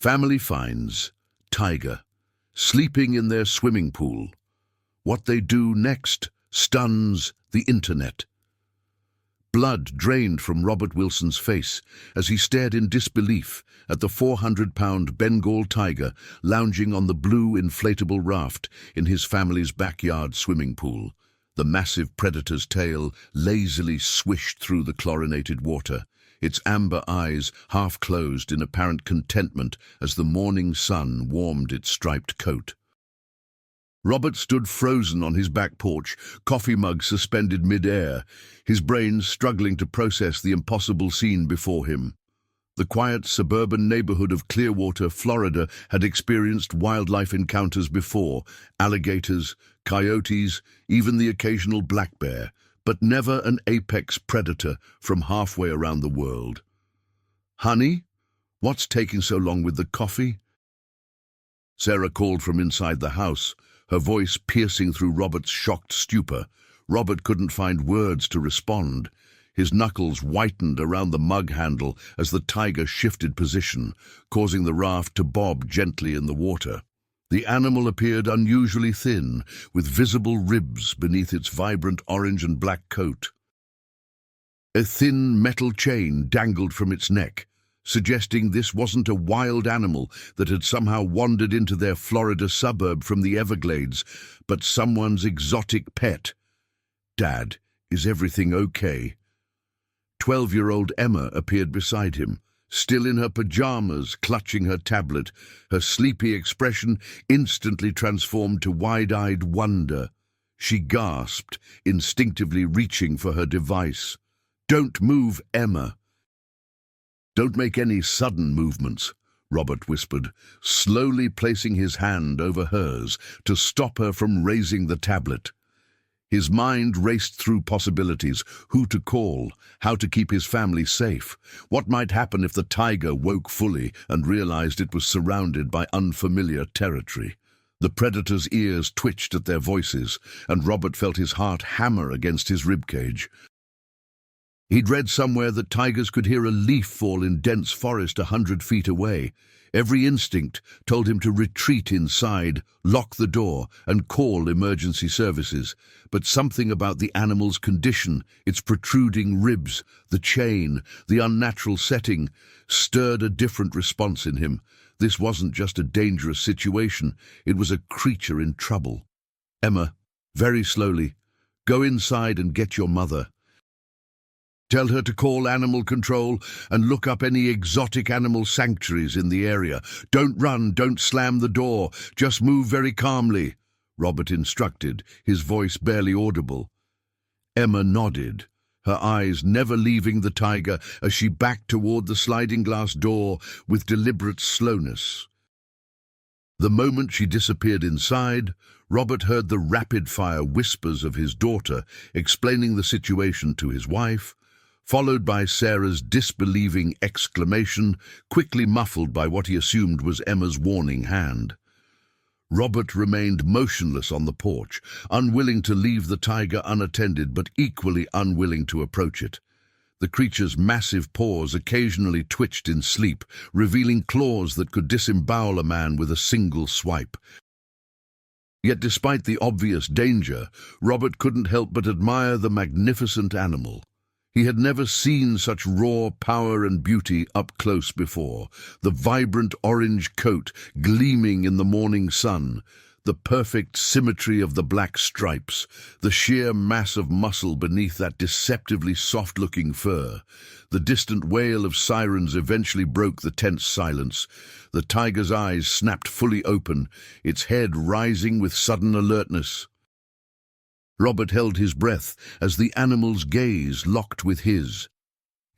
Family finds tiger sleeping in their swimming pool. What they do next stuns the internet. Blood drained from Robert Wilson's face as he stared in disbelief at the 400-pound Bengal tiger lounging on the blue inflatable raft in his family's backyard swimming pool. The massive predator's tail lazily swished through the chlorinated water, its amber eyes half closed in apparent contentment as the morning sun warmed its striped coat. Robert stood frozen on his back porch, coffee mug suspended mid-air, his brain struggling to process the impossible scene before him. The quiet suburban neighborhood of Clearwater, Florida, had experienced wildlife encounters before: alligators, coyotes, even the occasional black bear, but never an apex predator from halfway around the world. "Honey, what's taking so long with the coffee?" Sarah called from inside the house, her voice piercing through Robert's shocked stupor. Robert couldn't find words to respond. His knuckles whitened around the mug handle as the tiger shifted position, causing the raft to bob gently in the water. The animal appeared unusually thin, with visible ribs beneath its vibrant orange and black coat. A thin metal chain dangled from its neck, suggesting this wasn't a wild animal that had somehow wandered into their Florida suburb from the Everglades, but someone's exotic pet. "Dad, is everything okay?" 12-year-old Emma appeared beside him, still in her pajamas, clutching her tablet, her sleepy expression instantly transformed to wide-eyed wonder. She gasped, instinctively reaching for her device. "Don't move, Emma." "Don't make any sudden movements," Robert whispered, slowly placing his hand over hers to stop her from raising the tablet. His mind raced through possibilities: who to call, how to keep his family safe. What might happen if the tiger woke fully and realized it was surrounded by unfamiliar territory? The predator's ears twitched at their voices, and Robert felt his heart hammer against his ribcage. He'd read somewhere that tigers could hear a leaf fall in dense forest 100 feet away. Every instinct told him to retreat inside, lock the door, and call emergency services. But something about the animal's condition, its protruding ribs, the chain, the unnatural setting, stirred a different response in him. This wasn't just a dangerous situation, it was a creature in trouble. "Emma," very slowly, "go inside and get your mother. Tell her to call animal control and look up any exotic animal sanctuaries in the area. Don't run, don't slam the door, just move very calmly," Robert instructed, his voice barely audible. Emma nodded, her eyes never leaving the tiger as she backed toward the sliding glass door with deliberate slowness. The moment she disappeared inside, Robert heard the rapid-fire whispers of his daughter explaining the situation to his wife, followed by Sarah's disbelieving exclamation, quickly muffled by what he assumed was Emma's warning hand. Robert remained motionless on the porch, unwilling to leave the tiger unattended but equally unwilling to approach it. The creature's massive paws occasionally twitched in sleep, revealing claws that could disembowel a man with a single swipe. Yet despite the obvious danger, Robert couldn't help but admire the magnificent animal. He had never seen such raw power and beauty up close before. The vibrant orange coat gleaming in the morning sun, the perfect symmetry of the black stripes, the sheer mass of muscle beneath that deceptively soft-looking fur. The distant wail of sirens eventually broke the tense silence. The tiger's eyes snapped fully open, its head rising with sudden alertness. Robert held his breath as the animal's gaze locked with his.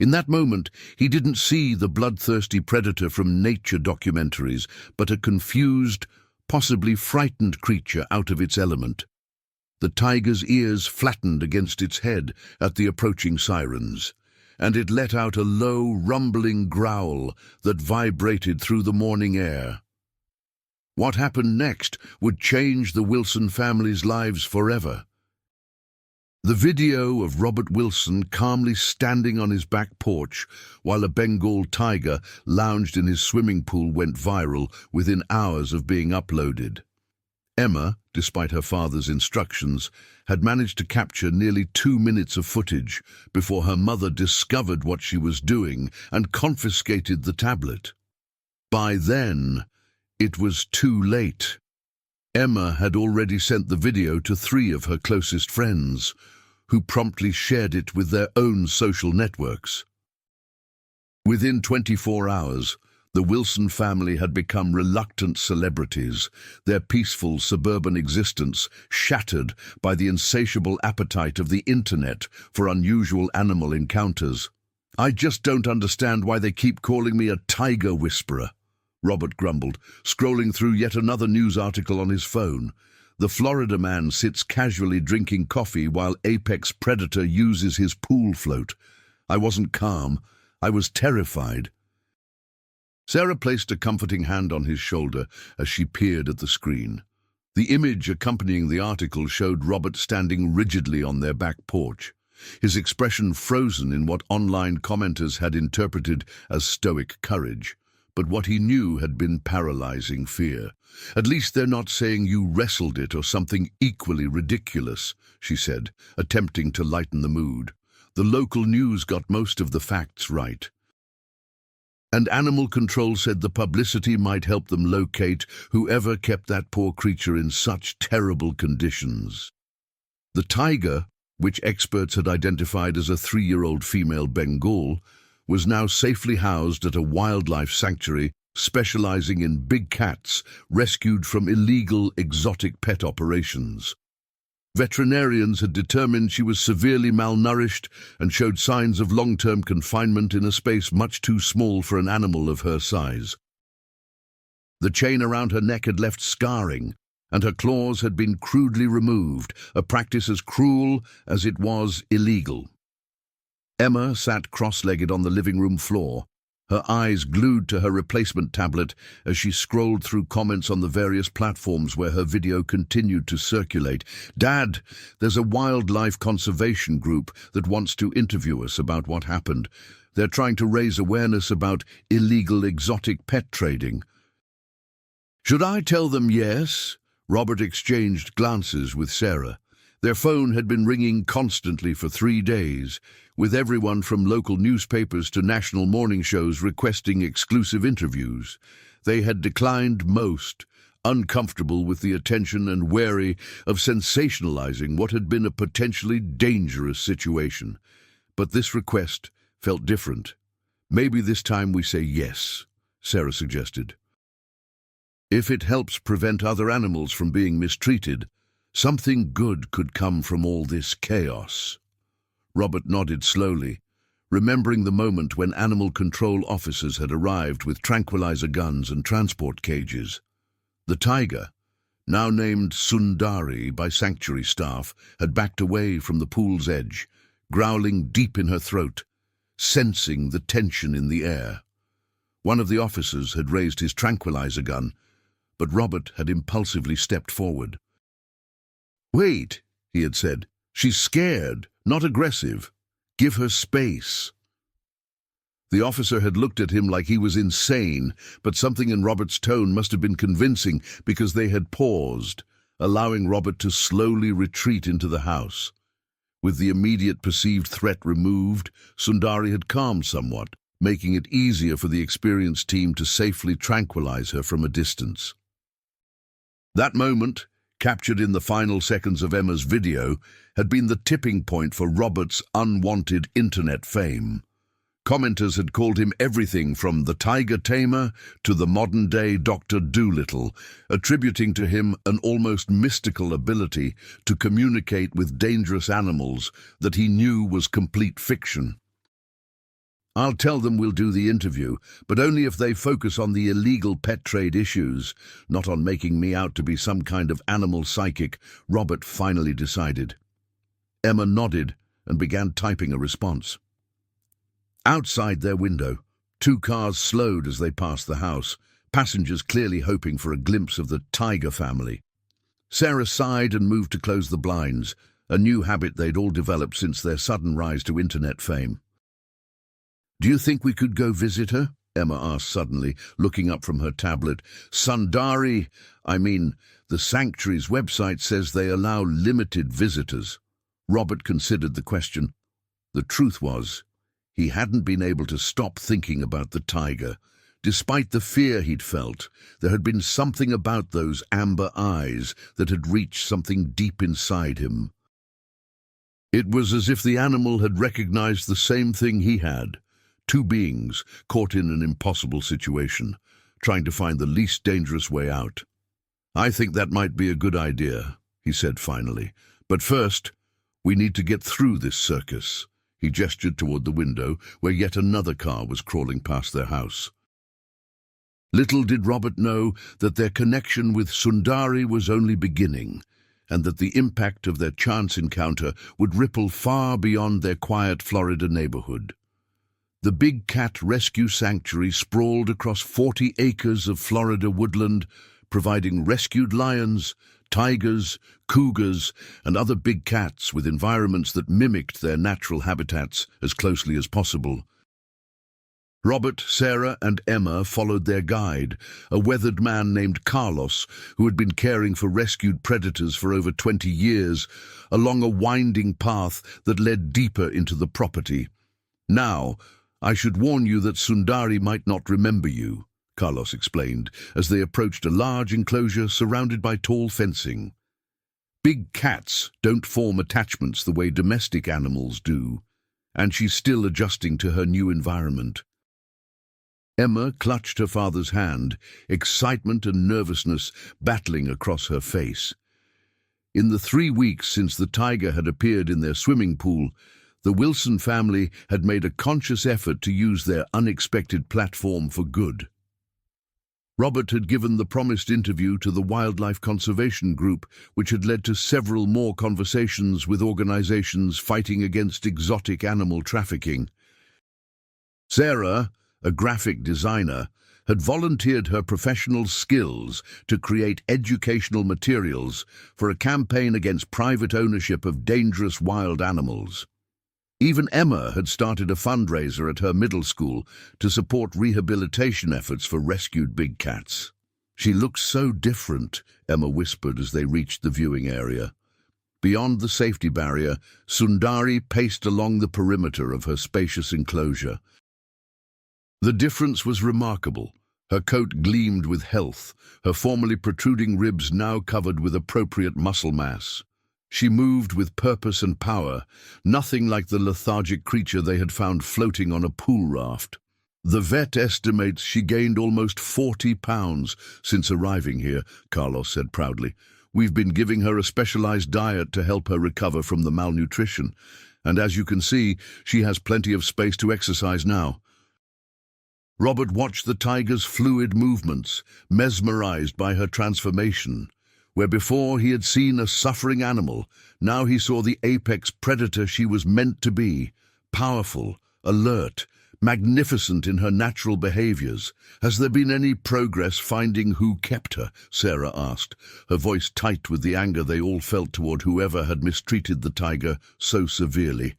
In that moment, he didn't see the bloodthirsty predator from nature documentaries, but a confused, possibly frightened creature out of its element. The tiger's ears flattened against its head at the approaching sirens, and it let out a low, rumbling growl that vibrated through the morning air. What happened next would change the Wilson family's lives forever. The video of Robert Wilson calmly standing on his back porch while a Bengal tiger lounged in his swimming pool went viral within hours of being uploaded. Emma, despite her father's instructions, had managed to capture nearly 2 minutes of footage before her mother discovered what she was doing and confiscated the tablet. By then, it was too late. Emma had already sent the video to 3 of her closest friends, who promptly shared it with their own social networks. Within 24 hours, the Wilson family had become reluctant celebrities, their peaceful suburban existence shattered by the insatiable appetite of the internet for unusual animal encounters. "I just don't understand why they keep calling me a tiger whisperer," Robert grumbled, scrolling through yet another news article on his phone. The Florida man sits casually drinking coffee while apex predator uses his pool float. I wasn't calm. I was terrified. Sarah placed a comforting hand on his shoulder as she peered at the screen. The image accompanying the article showed Robert standing rigidly on their back porch, his expression frozen in what online commenters had interpreted as stoic courage, but what he knew had been paralyzing fear. "At least they're not saying you wrestled it or something equally ridiculous," she said, attempting to lighten the mood. "The local news got most of the facts right. And animal control said the publicity might help them locate whoever kept that poor creature in such terrible conditions." The tiger, which experts had identified as a 3-year-old female Bengal, was now safely housed at a wildlife sanctuary specializing in big cats rescued from illegal exotic pet operations. Veterinarians had determined she was severely malnourished and showed signs of long-term confinement in a space much too small for an animal of her size. The chain around her neck had left scarring, and her claws had been crudely removed, a practice as cruel as it was illegal. Emma sat cross-legged on the living room floor, her eyes glued to her replacement tablet as she scrolled through comments on the various platforms where her video continued to circulate. "Dad, there's a wildlife conservation group that wants to interview us about what happened. They're trying to raise awareness about illegal exotic pet trading." "Should I tell them yes?" Robert exchanged glances with Sarah. Their phone had been ringing constantly for 3 days, with everyone from local newspapers to national morning shows requesting exclusive interviews. They had declined most, uncomfortable with the attention and wary of sensationalizing what had been a potentially dangerous situation. But this request felt different. "Maybe this time we say yes," Sarah suggested. "If it helps prevent other animals from being mistreated, something good could come from all this chaos." Robert nodded slowly, remembering the moment when animal control officers had arrived with tranquilizer guns and transport cages. The tiger, now named Sundari by sanctuary staff, had backed away from the pool's edge, growling deep in her throat, sensing the tension in the air. One of the officers had raised his tranquilizer gun, but Robert had impulsively stepped forward. "Wait," he had said. "She's scared, not aggressive. Give her space." The officer had looked at him like he was insane, but something in Robert's tone must have been convincing because they had paused, allowing Robert to slowly retreat into the house. With the immediate perceived threat removed, Sundari had calmed somewhat, making it easier for the experienced team to safely tranquilize her from a distance. That moment, captured in the final seconds of Emma's video, had been the tipping point for Robert's unwanted internet fame. Commenters had called him everything from the tiger tamer to the modern-day Dr. Dolittle, attributing to him an almost mystical ability to communicate with dangerous animals that he knew was complete fiction. "I'll tell them we'll do the interview, but only if they focus on the illegal pet trade issues, not on making me out to be some kind of animal psychic," Robert finally decided. Emma nodded and began typing a response. Outside their window, 2 cars slowed as they passed the house, passengers clearly hoping for a glimpse of the tiger family. Sarah sighed and moved to close the blinds, a new habit they'd all developed since their sudden rise to internet fame. "Do you think we could go visit her?" Emma asked suddenly, looking up from her tablet. "Sundari, the sanctuary's website says they allow limited visitors." Robert considered the question. The truth was, he hadn't been able to stop thinking about the tiger. Despite the fear he'd felt, there had been something about those amber eyes that had reached something deep inside him. It was as if the animal had recognized the same thing he had. Two beings caught in an impossible situation, trying to find the least dangerous way out. "I think that might be a good idea," he said finally. "But first, we need to get through this circus." He gestured toward the window, where yet another car was crawling past their house. Little did Robert know that their connection with Sundari was only beginning, and that the impact of their chance encounter would ripple far beyond their quiet Florida neighborhood. The Big Cat Rescue Sanctuary sprawled across 40 acres of Florida woodland, providing rescued lions, tigers, cougars, and other big cats with environments that mimicked their natural habitats as closely as possible. Robert, Sarah, and Emma followed their guide, a weathered man named Carlos, who had been caring for rescued predators for over 20 years, along a winding path that led deeper into the property. "Now, I should warn you that Sundari might not remember you," Carlos explained, as they approached a large enclosure surrounded by tall fencing. "Big cats don't form attachments the way domestic animals do, and she's still adjusting to her new environment." Emma clutched her father's hand, excitement and nervousness battling across her face. In the 3 weeks since the tiger had appeared in their swimming pool, the Wilson family had made a conscious effort to use their unexpected platform for good. Robert had given the promised interview to the Wildlife Conservation Group, which had led to several more conversations with organizations fighting against exotic animal trafficking. Sarah, a graphic designer, had volunteered her professional skills to create educational materials for a campaign against private ownership of dangerous wild animals. Even Emma had started a fundraiser at her middle school to support rehabilitation efforts for rescued big cats. "She looks so different," Emma whispered as they reached the viewing area. Beyond the safety barrier, Sundari paced along the perimeter of her spacious enclosure. The difference was remarkable. Her coat gleamed with health, her formerly protruding ribs now covered with appropriate muscle mass. She moved with purpose and power, nothing like the lethargic creature they had found floating on a pool raft. "The vet estimates she gained almost 40 pounds since arriving here," Carlos said proudly. "We've been giving her a specialized diet to help her recover from the malnutrition, and as you can see, she has plenty of space to exercise now." Robert watched the tiger's fluid movements, mesmerized by her transformation. Where before he had seen a suffering animal, now he saw the apex predator she was meant to be, powerful, alert, magnificent in her natural behaviors. "Has there been any progress finding who kept her?" Sarah asked, her voice tight with the anger they all felt toward whoever had mistreated the tiger so severely.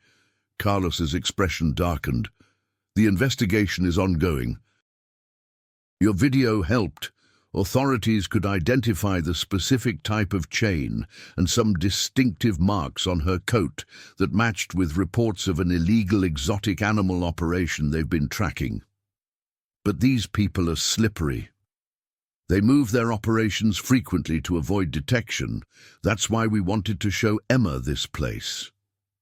Carlos's expression darkened. "The investigation is ongoing. Your video helped. Authorities could identify the specific type of chain and some distinctive marks on her coat that matched with reports of an illegal exotic animal operation they've been tracking. But these people are slippery. They move their operations frequently to avoid detection. That's why we wanted to show Emma this place,"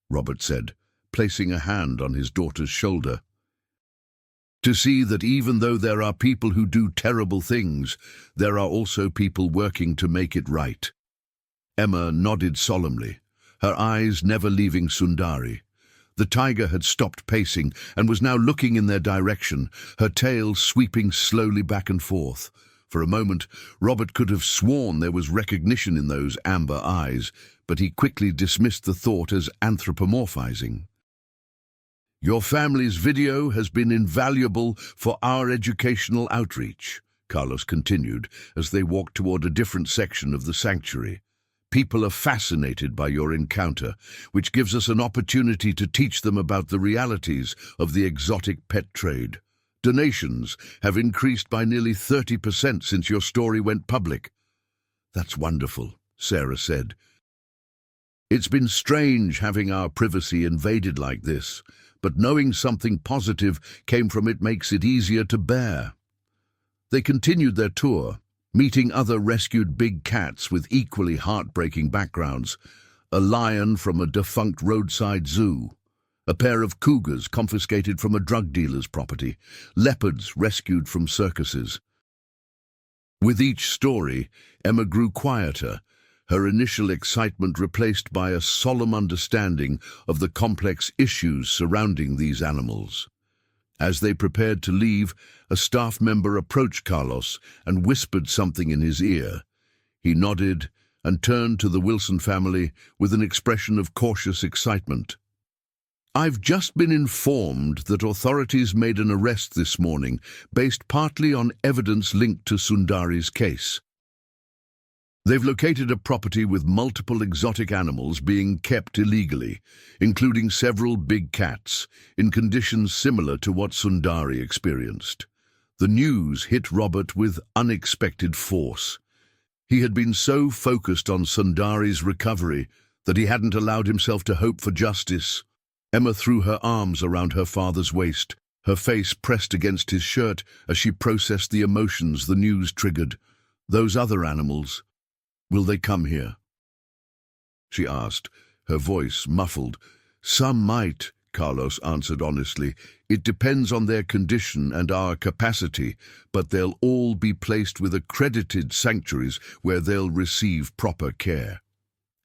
Robert said, placing a hand on his daughter's shoulder. "To see that even though there are people who do terrible things, there are also people working to make it right." Emma nodded solemnly, her eyes never leaving Sundari. The tiger had stopped pacing and was now looking in their direction, her tail sweeping slowly back and forth. For a moment, Robert could have sworn there was recognition in those amber eyes, but he quickly dismissed the thought as anthropomorphizing. "Your family's video has been invaluable for our educational outreach," Carlos continued as they walked toward a different section of the sanctuary. People are fascinated by your encounter, which gives us an opportunity to teach them about the realities of the exotic pet trade. Donations have increased by nearly 30% since your story went public. That's wonderful, Sarah said. It's been strange having our privacy invaded like this, but knowing something positive came from it makes it easier to bear. They continued their tour, meeting other rescued big cats with equally heartbreaking backgrounds, a lion from a defunct roadside zoo, a pair of cougars confiscated from a drug dealer's property, leopards rescued from circuses. With each story, Emma grew quieter, her initial excitement replaced by a solemn understanding of the complex issues surrounding these animals. As they prepared to leave, a staff member approached Carlos and whispered something in his ear. He nodded and turned to the Wilson family with an expression of cautious excitement. "I've just been informed that authorities made an arrest this morning based partly on evidence linked to Sundari's case. They've located a property with multiple exotic animals being kept illegally, including several big cats, in conditions similar to what Sundari experienced." The news hit Robert with unexpected force. He had been so focused on Sundari's recovery that he hadn't allowed himself to hope for justice. Emma threw her arms around her father's waist, her face pressed against his shirt as she processed the emotions the news triggered. "Those other animals, will they come here?" she asked, her voice muffled. "Some might," Carlos answered honestly. "It depends on their condition and our capacity, but they'll all be placed with accredited sanctuaries where they'll receive proper care."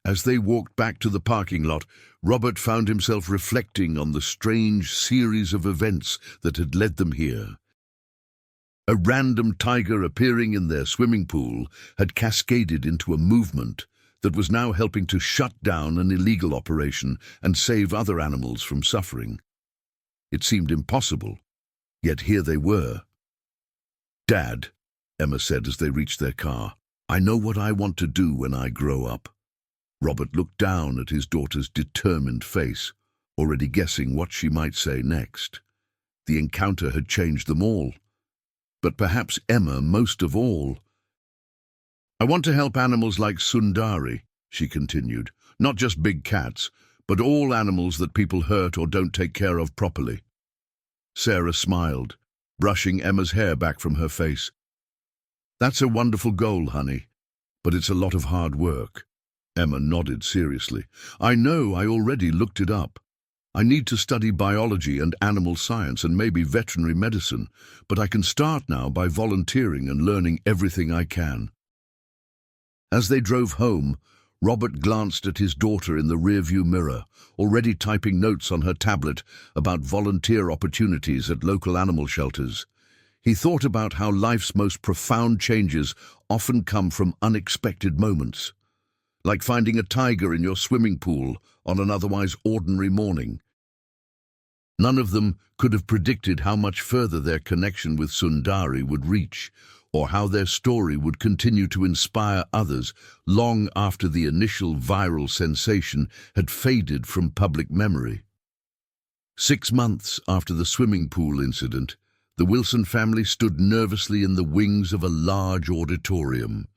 As they walked back to the parking lot, Robert found himself reflecting on the strange series of events that had led them here. A random tiger appearing in their swimming pool had cascaded into a movement that was now helping to shut down an illegal operation and save other animals from suffering. It seemed impossible, yet here they were. "Dad," Emma said as they reached their car, "I know what I want to do when I grow up." Robert looked down at his daughter's determined face, already guessing what she might say next. The encounter had changed them all, but perhaps Emma most of all. "I want to help animals like Sundari," she continued, "not just big cats, but all animals that people hurt or don't take care of properly." Sarah smiled, brushing Emma's hair back from her face. "That's a wonderful goal, honey, but it's a lot of hard work." Emma nodded seriously. "I know, I already looked it up. I need to study biology and animal science and maybe veterinary medicine, but I can start now by volunteering and learning everything I can." As they drove home, Robert glanced at his daughter in the rearview mirror, already typing notes on her tablet about volunteer opportunities at local animal shelters. He thought about how life's most profound changes often come from unexpected moments, like finding a tiger in your swimming pool on an otherwise ordinary morning. None of them could have predicted how much further their connection with Sundari would reach, or how their story would continue to inspire others long after the initial viral sensation had faded from public memory. 6 months after the swimming pool incident, the Wilson family stood nervously in the wings of a large auditorium.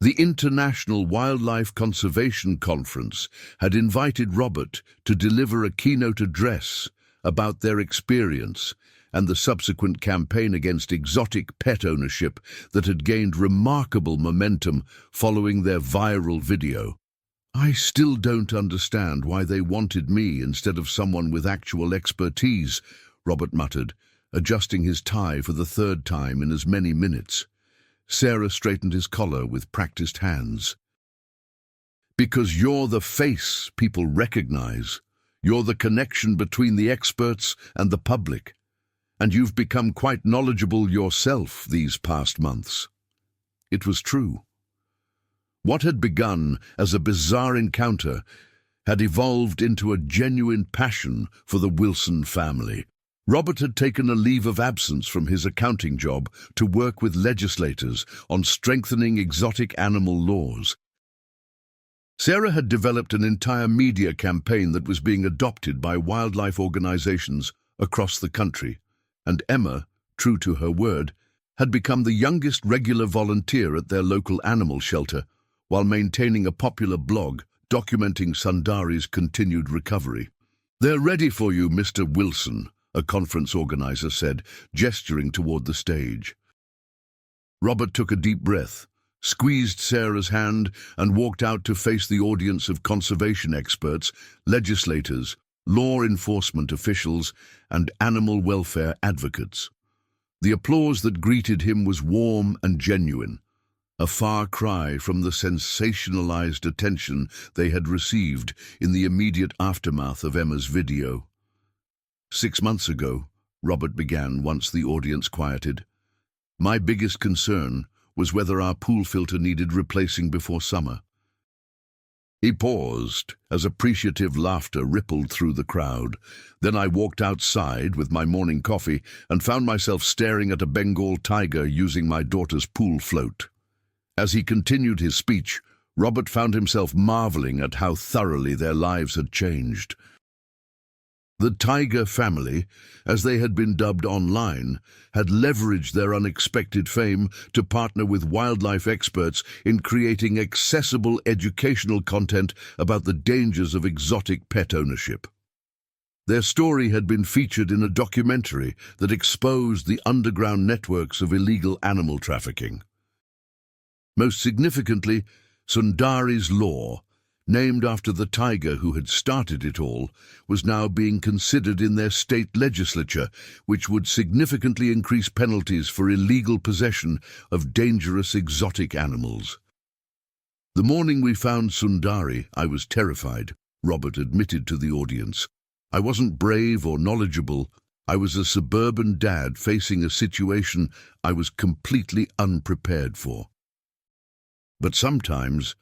The International Wildlife Conservation Conference had invited Robert to deliver a keynote address about their experience and the subsequent campaign against exotic pet ownership that had gained remarkable momentum following their viral video. "I still don't understand why they wanted me instead of someone with actual expertise," Robert muttered, adjusting his tie for the 3rd time in as many minutes. Sarah straightened his collar with practiced hands. "Because you're the face people recognize. You're the connection between the experts and the public. And you've become quite knowledgeable yourself these past months." It was true. What had begun as a bizarre encounter had evolved into a genuine passion for the Wilson family. Robert had taken a leave of absence from his accounting job to work with legislators on strengthening exotic animal laws. Sarah had developed an entire media campaign that was being adopted by wildlife organizations across the country, and Emma, true to her word, had become the youngest regular volunteer at their local animal shelter, while maintaining a popular blog documenting Sundari's continued recovery. "They're ready for you, Mr. Wilson," a conference organizer said, gesturing toward the stage. Robert took a deep breath, squeezed Sarah's hand, and walked out to face the audience of conservation experts, legislators, law enforcement officials, and animal welfare advocates. The applause that greeted him was warm and genuine, a far cry from the sensationalized attention they had received in the immediate aftermath of Emma's video. 6 months ago, Robert began once the audience quieted, my biggest concern was whether our pool filter needed replacing before summer. He paused as appreciative laughter rippled through the crowd. Then I walked outside with my morning coffee and found myself staring at a Bengal tiger using my daughter's pool float. As he continued his speech, Robert found himself marveling at how thoroughly their lives had changed. The Tiger family, as they had been dubbed online, had leveraged their unexpected fame to partner with wildlife experts in creating accessible educational content about the dangers of exotic pet ownership. Their story had been featured in a documentary that exposed the underground networks of illegal animal trafficking. Most significantly, Sundari's Law, named after the tiger who had started it all, was now being considered in their state legislature, which would significantly increase penalties for illegal possession of dangerous exotic animals. The morning we found Sundari, I was terrified, Robert admitted to the audience. I wasn't brave or knowledgeable. I was a suburban dad facing a situation I was completely unprepared for. But sometimes,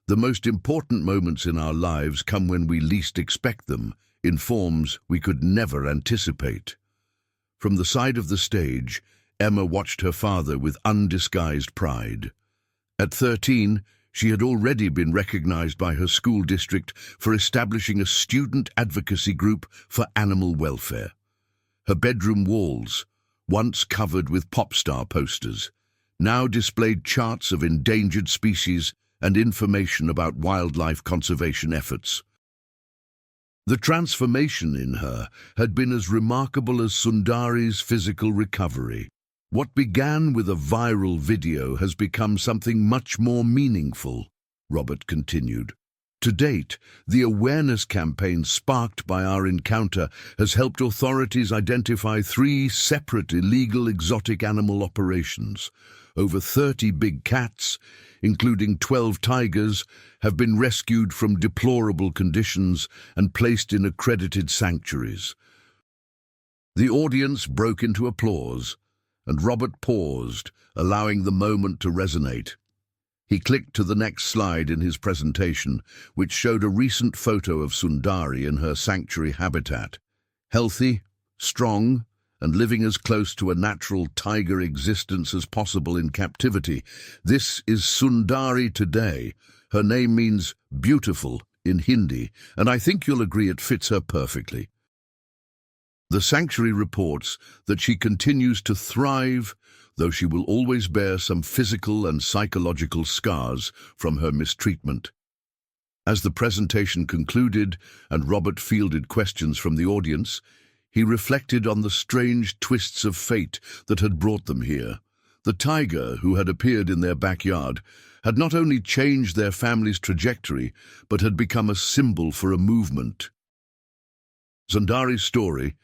the most important moments in our lives come when we least expect them, in forms we could never anticipate. From the side of the stage, Emma watched her father with undisguised pride. At 13, she had already been recognized by her school district for establishing a student advocacy group for animal welfare. Her bedroom walls, once covered with pop star posters, now displayed charts of endangered species and information about wildlife conservation efforts. The transformation in her had been as remarkable as Sundari's physical recovery. What began with a viral video has become something much more meaningful, Robert continued. To date, the awareness campaign sparked by our encounter has helped authorities identify 3 separate illegal exotic animal operations. Over 30 big cats, including 12 tigers, have been rescued from deplorable conditions and placed in accredited sanctuaries. The audience broke into applause, and Robert paused, allowing the moment to resonate. He clicked to the next slide in his presentation, which showed a recent photo of Sundari in her sanctuary habitat. Healthy, strong, and living as close to a natural tiger existence as possible in captivity. This is Sundari today. Her name means beautiful in Hindi, and I think you'll agree it fits her perfectly. The sanctuary reports that she continues to thrive, though she will always bear some physical and psychological scars from her mistreatment. As the presentation concluded and Robert fielded questions from the audience, he reflected on the strange twists of fate that had brought them here. The tiger, who had appeared in their backyard, had not only changed their family's trajectory, but had become a symbol for a movement. Sundari's story,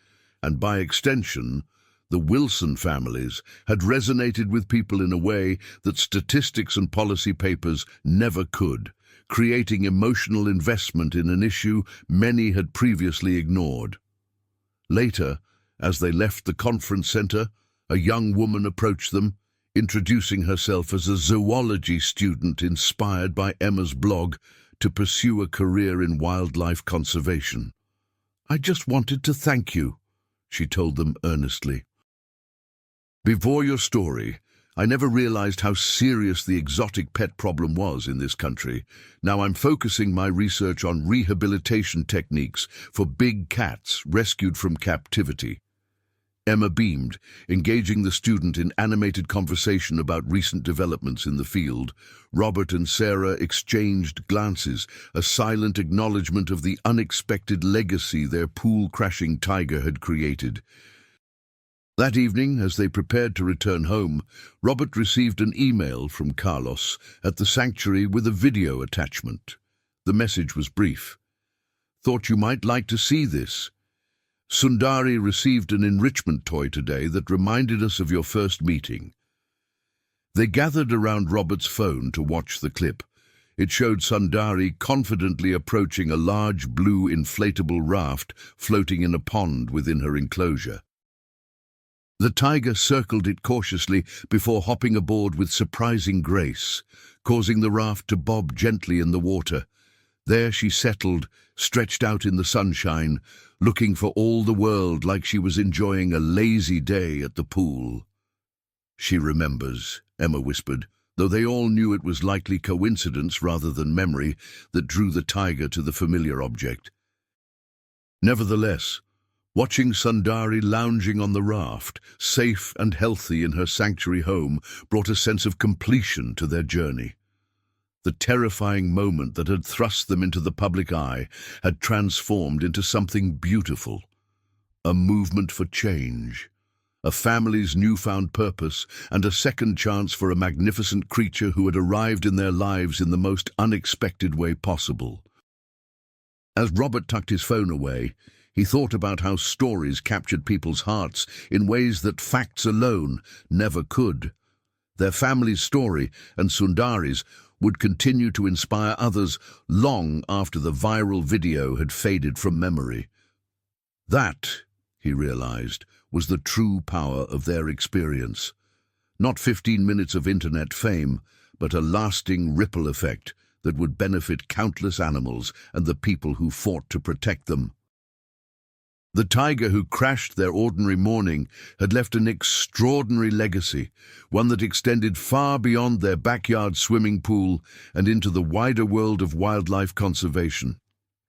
and by extension, the Wilson families, had resonated with people in a way that statistics and policy papers never could, creating emotional investment in an issue many had previously ignored. Later, as they left the conference center, a young woman approached them, introducing herself as a zoology student inspired by Emma's blog to pursue a career in wildlife conservation. "I just wanted to thank you," she told them earnestly. "Before your story, I never realized how serious the exotic pet problem was in this country. Now I'm focusing my research on rehabilitation techniques for big cats rescued from captivity." Emma beamed, engaging the student in animated conversation about recent developments in the field. Robert and Sarah exchanged glances, a silent acknowledgement of the unexpected legacy their pool-crashing tiger had created. That evening, as they prepared to return home, Robert received an email from Carlos at the sanctuary with a video attachment. The message was brief. "Thought you might like to see this. Sundari received an enrichment toy today that reminded us of your first meeting." They gathered around Robert's phone to watch the clip. It showed Sundari confidently approaching a large blue inflatable raft floating in a pond within her enclosure. The tiger circled it cautiously before hopping aboard with surprising grace, causing the raft to bob gently in the water. There she settled, stretched out in the sunshine, looking for all the world like she was enjoying a lazy day at the pool. "She remembers," Emma whispered, though they all knew it was likely coincidence rather than memory that drew the tiger to the familiar object. Nevertheless, watching Sundari lounging on the raft, safe and healthy in her sanctuary home, brought a sense of completion to their journey. The terrifying moment that had thrust them into the public eye had transformed into something beautiful. A movement for change, a family's newfound purpose, and a second chance for a magnificent creature who had arrived in their lives in the most unexpected way possible. As Robert tucked his phone away, he thought about how stories captured people's hearts in ways that facts alone never could. Their family's story, and Sundari's, would continue to inspire others long after the viral video had faded from memory. That, he realized, was the true power of their experience. Not 15 minutes of internet fame, but a lasting ripple effect that would benefit countless animals and the people who fought to protect them. The tiger who crashed their ordinary morning had left an extraordinary legacy, one that extended far beyond their backyard swimming pool and into the wider world of wildlife conservation.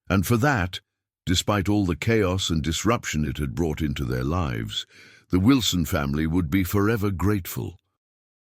And for that, despite all the chaos and disruption it had brought into their lives, the Wilson family would be forever grateful.